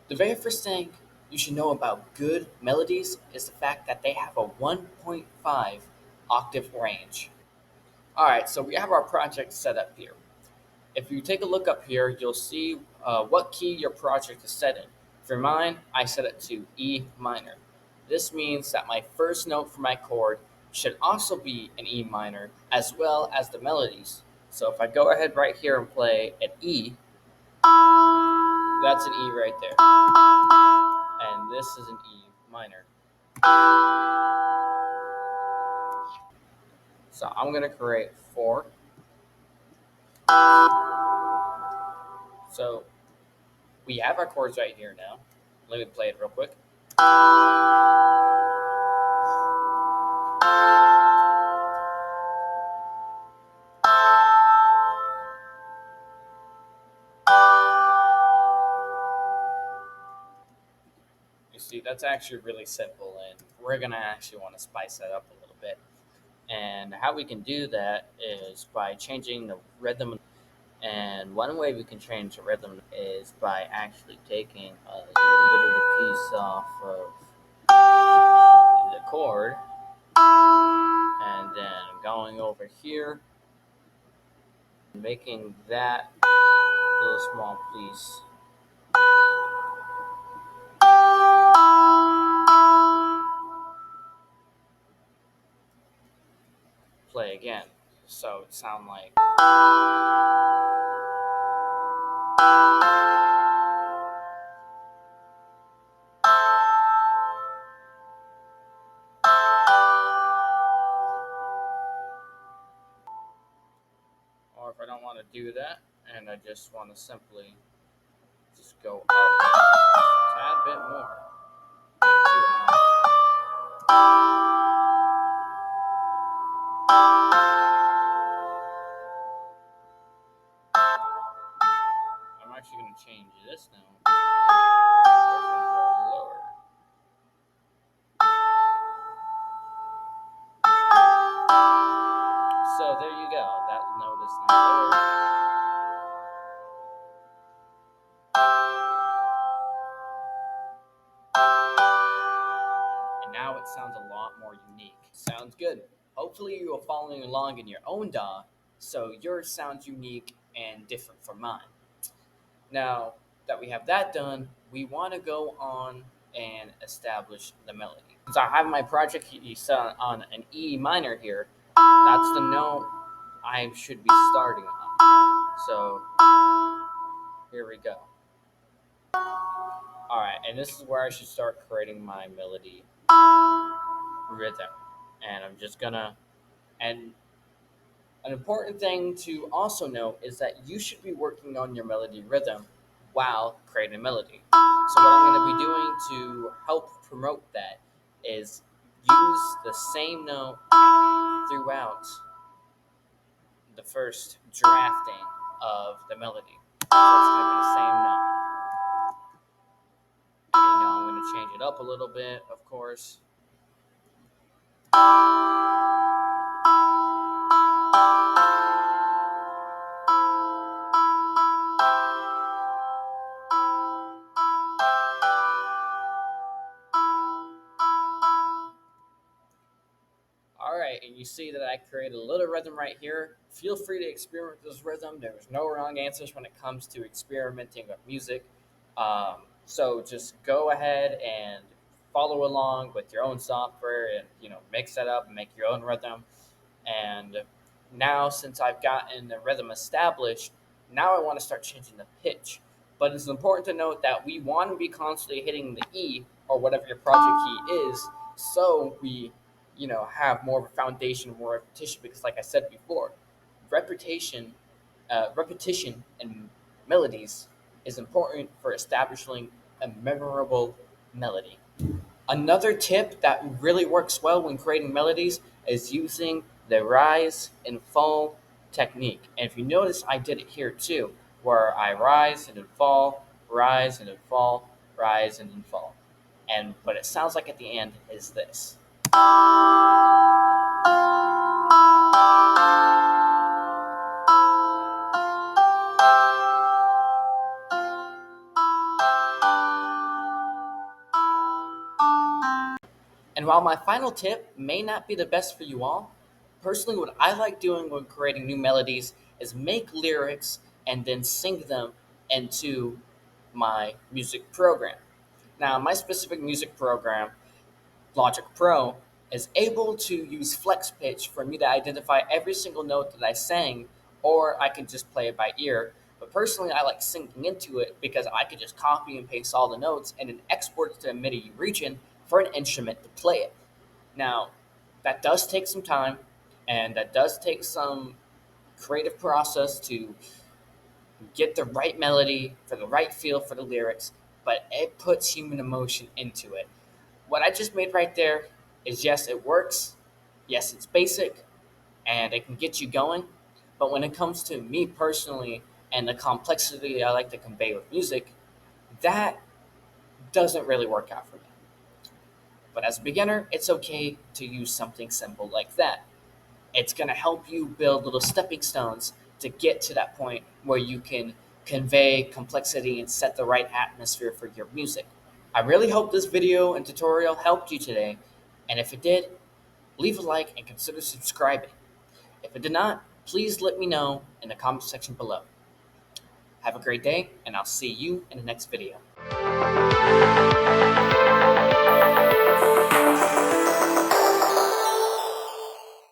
The very first thing you should know about good melodies is the fact that they have a 1.5 octave range. Alright, so we have our project set up here. If you take a look up here, you'll see what key your project is set in. For mine, I set it to E minor. This means that my first note for my chord should also be an E minor, as well as the melodies. So if I go ahead right here and play an E, that's an E right there. And this is an E minor. So I'm going to create four. So we have our chords right here now. Let me play it real quick. You see, that's actually really simple, and we're going to actually want to spice that up a little bit. And how we can do that is by changing the rhythm. And one way we can change the rhythm is by actually taking a little bit of the piece off of the chord and then going over here and making that little small piece play again. So it sound like. Or if I don't want to do that and I just want to simply just go up a tad bit more. I'm actually going to change this now. We're going to go lower. So there you go. That note is now lower. And now it sounds a lot more unique. Sounds good. Hopefully you are following along in your own DAW, so yours sounds unique and different from mine. Now that we have that done, we want to go on and establish the melody. Since I have my project set on an E minor here, that's the note I should be starting on. So here we go. Alright, and this is where I should start creating my melody rhythm. And I'm just gonna, and an important thing to also note is that you should be working on your melody rhythm while creating a melody. So what I'm going to be doing to help promote that is use the same note throughout the first drafting of the melody. So it's going to be the same note. And I'm going to change it up a little bit, of course. Alright, and you see that I created a little rhythm right here. Feel free to experiment with this rhythm. There's no wrong answers when it comes to experimenting with music. So just go ahead and follow along with your own software and mix that up and make your own rhythm. And now since I've gotten the rhythm established, now I want to start changing the pitch. But it's important to note that we want to be constantly hitting the E or whatever your project key is, so we have more of a foundation, more repetition. Because, like I said before, repetition in melodies is important for establishing a memorable melody. Another tip that really works well when creating melodies is using the rise and fall technique. And if you notice, I did it here too, where I rise and then fall, rise and then fall, rise and then fall. And what it sounds like at the end is this. while my final tip may not be the best for you all, personally, what I like doing when creating new melodies is make lyrics and then sing them into my music program. Now, my specific music program, Logic Pro, is able to use flex pitch for me to identify every single note that I sang, or I can just play it by ear. But personally, I like syncing into it because I could just copy and paste all the notes and then export it to a MIDI region for an instrument to play it. Now, that does take some time and that does take some creative process to get the right melody for the right feel for the lyrics, but it puts human emotion into it. What I just made right there is, yes, it works. Yes, it's basic and it can get you going. But when it comes to me personally and the complexity I like to convey with music, that doesn't really work out for me. But as a beginner, it's okay to use something simple like that. It's going to help you build little stepping stones to get to that point where you can convey complexity and set the right atmosphere for your music. I really hope this video and tutorial helped you today, and if it did, leave a like and consider subscribing. If it did not, please let me know in the comment section below. Have a great day, and I'll see you in the next video.